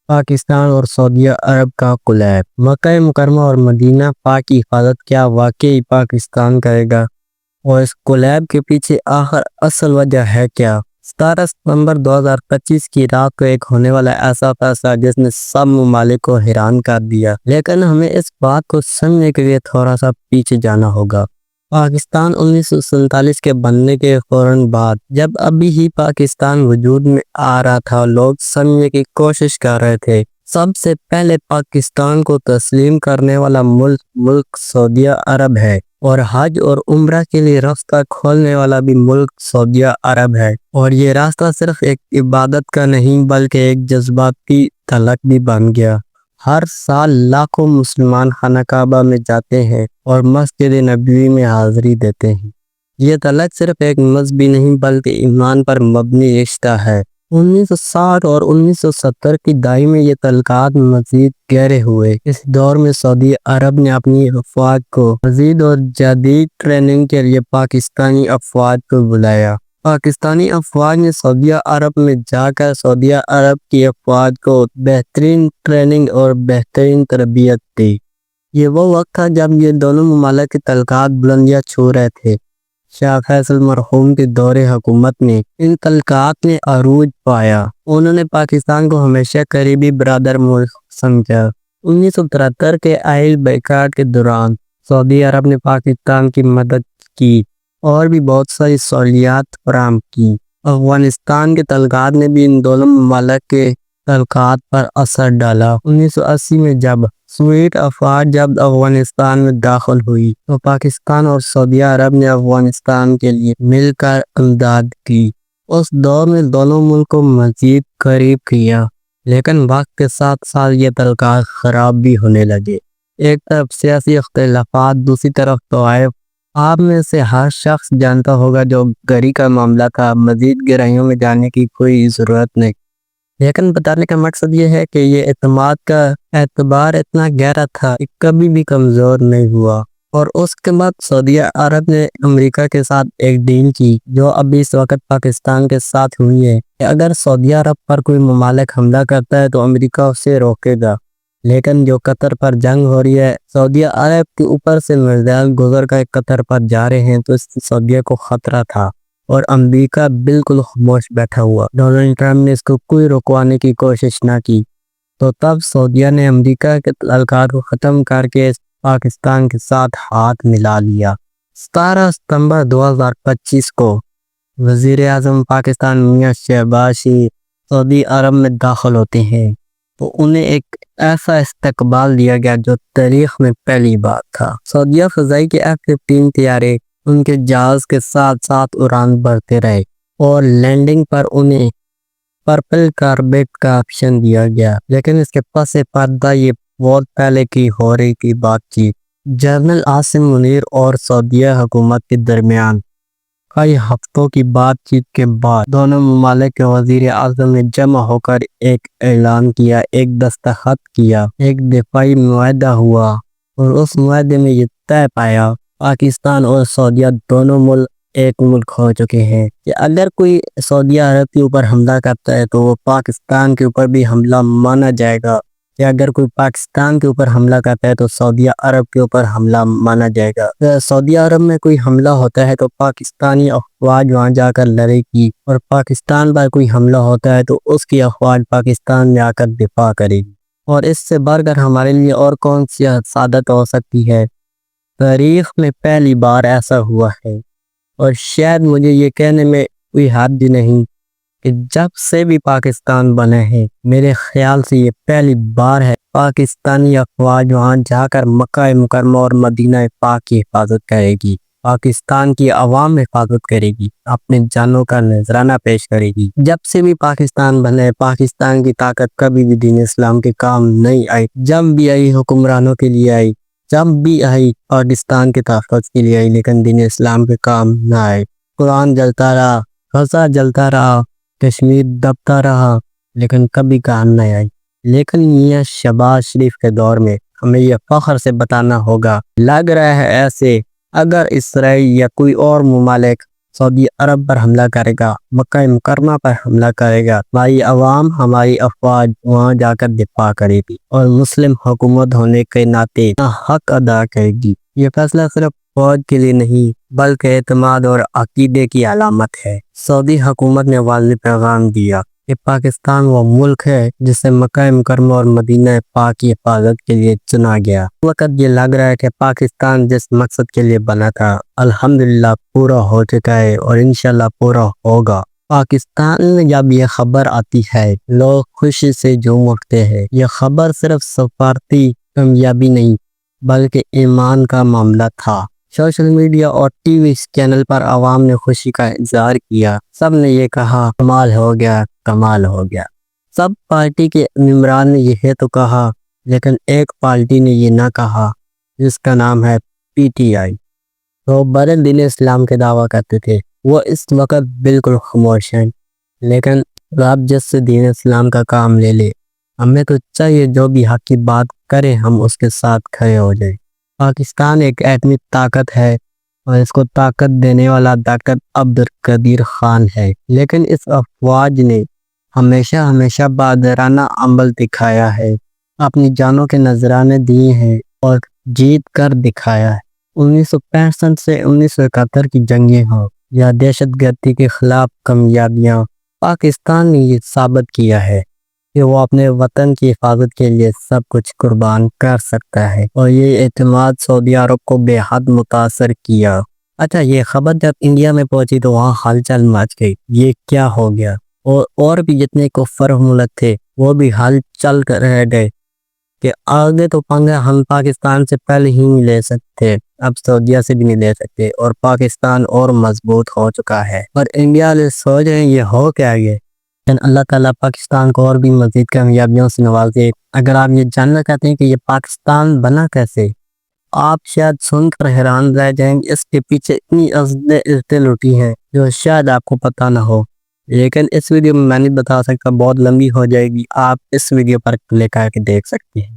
پاکستان اور سعودیہ عرب کا کلیب۔ مکہ مکرمہ اور مدینہ پاک کی حفاظت کیا واقعی پاکستان کرے گا؟ اور اس کلیب کے پیچھے آخر اصل وجہ ہے کیا؟ 17 ستمبر 2025 کی رات کو ایک ہونے والا ایسا فیصلہ جس نے سب ممالک کو حیران کر دیا، لیکن ہمیں اس بات کو سمجھنے کے لیے تھوڑا سا پیچھے جانا ہوگا۔ پاکستان 1947 کے بننے کے فوراً بعد، جب ابھی ہی پاکستان وجود میں آ رہا تھا، لوگ سمجھنے کی کوشش کر رہے تھے سب سے پہلے پاکستان کو تسلیم کرنے والا ملک سعودیہ عرب ہے، اور حج اور عمرہ کے لیے راستہ کھولنے والا بھی ملک سعودیہ عرب ہے۔ اور یہ راستہ صرف ایک عبادت کا نہیں بلکہ ایک جذباتی تلق بھی بن گیا۔ ہر سال لاکھوں مسلمان خانہ کعبہ میں جاتے ہیں اور مسجد نبوی میں حاضری دیتے ہیں۔ یہ تلق صرف ایک مذہبی نہیں بلکہ ایمان پر مبنی رشتہ ہے۔ 1960 اور 1970 کی دہائی میں یہ تعلقات مزید گہرے ہوئے۔ اس دور میں سعودی عرب نے اپنی افواج کو مزید اور جدید ٹریننگ کے لیے پاکستانی افواج کو بلایا۔ پاکستانی افواج نے سعودیہ عرب میں جا کر سعودیہ عرب کی افواج کو بہترین ٹریننگ اور بہترین تربیت دی۔ یہ وہ وقت تھا جب یہ دونوں ممالک کے تعلقات بلندیاں چھو رہے تھے۔ شاہ فیصل مرحوم کے دور حکومت میں ان تعلقات نے عروج پایا۔ انہوں نے پاکستان کو ہمیشہ قریبی برادر ملک سمجھا۔ 1973 کے آئل بائیکاٹ کے دوران سعودی عرب نے پاکستان کی مدد کی اور بھی بہت ساری سہولیات فراہم کی۔ افغانستان کے تعلقات نے بھی ان دونوں ممالک کے تعلقات پر اثر ڈالا۔ 1980 میں جب سوویت افواج جب افغانستان میں داخل ہوئی تو پاکستان اور سعودیہ عرب نے افغانستان کے لیے مل کر امداد کی۔ اس دور میں دونوں ملک کو مزید قریب کیا، لیکن وقت کے ساتھ ساتھ یہ تعلقات خراب بھی ہونے لگے۔ ایک طرف سیاسی اختلافات، دوسری طرف طوائف۔ آپ میں سے ہر شخص جانتا ہوگا جو گھری کا معاملہ تھا، مزید گہرائیوں میں جانے کی کوئی ضرورت نہیں، لیکن بتانے کا مقصد یہ ہے کہ یہ اعتماد کا اعتبار اتنا گہرا تھا کہ کبھی بھی کمزور نہیں ہوا۔ اور اس کے بعد سعودیہ عرب نے امریکہ کے ساتھ ایک ڈیل کی جو ابھی اس وقت پاکستان کے ساتھ ہوئی ہے کہ اگر سعودیہ عرب پر کوئی ممالک حملہ کرتا ہے تو امریکہ اسے روکے گا، لیکن جو قطر پر جنگ ہو رہی ہے، سعودیہ عرب کے اوپر سے میزائل گزر کر قطر پر جا رہے ہیں، تو اس سے سعودیہ کو خطرہ تھا اور امریکہ بالکل خاموش بیٹھا ہوا۔ ڈونلڈ ٹرمپ نے اس کو کوئی رکوانے کی کوشش نہ کی، تو تب سعودیہ نے امریکہ کے تعلقات کو ختم کر کے پاکستان کے ساتھ ہاتھ ملا لیا۔ 17 ستمبر 2025 کو وزیر اعظم پاکستان میاں شہباز شریف سعودی عرب میں داخل ہوتے ہیں تو انہیں ایک ایسا استقبال دیا گیا جو تاریخ میں پہلی بار تھا۔ سعودیہ فضائی کے F-15 طیارے ان کے جہاز کے ساتھ ساتھ اڑان بھرتے رہے اور لینڈنگ پر انہیں پرپل کارپیٹ کا آپشن دیا گیا، لیکن اس کے پس پردہ یہ بہت پہلے کی ہو رہی تھی بات چیت۔ جنرل عاصم منیر اور سعودیہ حکومت کے درمیان کئی ہفتوں کی بات چیت کے بعد دونوں ممالک کے وزیر اعظم نے جمع ہو کر ایک اعلان کیا، ایک دستخط کیا، ایک دفاعی معاہدہ ہوا، اور اس معاہدے میں یہ طے پایا پاکستان اور سعودیہ دونوں ملک ایک ملک ہو چکے ہیں کہ اگر کوئی سعودیہ عرب کے اوپر حملہ کرتا ہے تو وہ پاکستان کے اوپر بھی حملہ مانا جائے گا، کہ اگر کوئی پاکستان کے اوپر حملہ کرتا ہے تو سعودیہ عرب کے اوپر حملہ مانا جائے گا۔ سعودیہ عرب میں کوئی حملہ ہوتا ہے تو پاکستانی افواج وہاں جا کر لڑے گی، اور پاکستان پر کوئی حملہ ہوتا ہے تو اس کی افواج پاکستان میں آ کر دفاع کرے گی۔ اور اس سے بڑھ کر ہمارے لیے اور کون سی سعادت ہو سکتی ہے؟ تاریخ میں پہلی بار ایسا ہوا ہے، اور شاید مجھے یہ کہنے میں کوئی حد نہیں کہ جب سے بھی پاکستان بنا ہے، میرے خیال سے یہ پہلی بار ہے پاکستانی افواج وہاں جا کر مکہ مکرمہ اور مدینہ پاک کی حفاظت کرے گی، پاکستان کی عوام حفاظت کرے گی، اپنے جانوں کا نذرانہ پیش کرے گی۔ جب سے بھی پاکستان بنا ہے، پاکستان کی طاقت کبھی بھی دین اسلام کے کام نہیں آئی۔ جب بھی آئی حکمرانوں کے لیے آئی، جب بھی آئی پاکستان کے تحفظ کے لیے آئی، لیکن دین اسلام کے کام نہ آئے۔ قرآن جلتا رہا، غزہ جلتا رہا، کشمیر دبتا رہا، لیکن کبھی کام نہ آئی۔ لیکن میاں شہباز شریف کے دور میں ہمیں یہ فخر سے بتانا ہوگا، لگ رہا ہے ایسے اگر اسرائیل یا کوئی اور ممالک سعودی عرب پر حملہ کرے گا، مکہ مکرمہ پر حملہ کرے گا، ہماری عوام ہماری افواج وہاں جا کر دفاع کرے گی اور مسلم حکومت ہونے کے ناطے حق ادا کرے گی۔ یہ فیصلہ صرف فوج کے لیے نہیں بلکہ اعتماد اور عقیدے کی علامت ہے۔ سعودی حکومت نے واضح پیغام دیا کہ پاکستان وہ ملک ہے جسے مکہ مکرمہ اور مدینہ پاک کی حفاظت کے لیے چنا گیا۔ اس وقت یہ لگ رہا ہے کہ پاکستان جس مقصد کے لیے بنا تھا الحمدللہ پورا ہو چکا ہے اور انشاءاللہ پورا ہوگا۔ پاکستان میں جب یہ خبر آتی ہے لوگ خوشی سے جھوم اٹھتے ہیں۔ یہ خبر صرف سفارتی کامیابی نہیں بلکہ ایمان کا معاملہ تھا۔ سوشل میڈیا اور ٹی وی چینل پر عوام نے خوشی کا اظہار کیا، سب نے یہ کہا کمال ہو گیا، کمال ہو گیا۔ سب پارٹی کے ممبران نے یہ تو کہا لیکن ایک پارٹی نے یہ نہ کہا جس کا نام ہے پی ٹی آئی۔ وہ بڑے دین اسلام کے دعویٰ کرتے تھے، وہ اس وقت بالکل خاموش ہیں، لیکن رب جس سے دین اسلام کا کام لے لے، ہمیں تو چاہیے جو بھی حق کی بات کرے ہم اس کے ساتھ کھڑے ہو جائیں۔ پاکستان ایک ایٹمی طاقت ہے اور اس کو طاقت دینے والا ڈاکٹر عبدالقدیر خان ہے، لیکن اس افواج نے ہمیشہ بہادرانہ عمل دکھایا ہے، اپنی جانوں کے نذرانے دیے ہیں اور جیت کر دکھایا ہے۔ 1965 سے 1971 کی جنگیں ہوں یا دہشت گردی کے خلاف کامیابیاں، پاکستان نے یہ ثابت کیا ہے کہ وہ اپنے وطن کی حفاظت کے لیے سب کچھ قربان کر سکتا ہے، اور یہ اعتماد سعودی عرب کو بے حد متاثر کیا۔ اچھا، یہ خبر جب انڈیا میں پہنچی تو وہاں ہلچل مچ گئی، یہ کیا ہو گیا، اور بھی جتنے کفر ملک تھے وہ بھی ہلچل کر رہ گئے کہ آگے تو پنگا ہم پاکستان سے پہلے ہی نہیں لے سکتے، اب سعودیہ سے بھی نہیں لے سکتے، اور پاکستان اور مضبوط ہو چکا ہے۔ اور انڈیا والے سوچ رہے ہیں یہ ہو کیا گیا، لیکن اللہ تعالیٰ پاکستان کو اور بھی مزید کامیابیوں سے نوازے۔ اگر آپ یہ جاننا چاہتے ہیں کہ یہ پاکستان بنا کیسے، آپ شاید سن کر حیران رہ جائیں گے، اس کے پیچھے اتنی عزتیں لٹی ہیں جو شاید آپ کو پتہ نہ ہو، لیکن اس ویڈیو میں نہیں بتا سکتا، بہت لمبی ہو جائے گی، آپ اس ویڈیو پر کلک کر کے دیکھ سکتے ہیں۔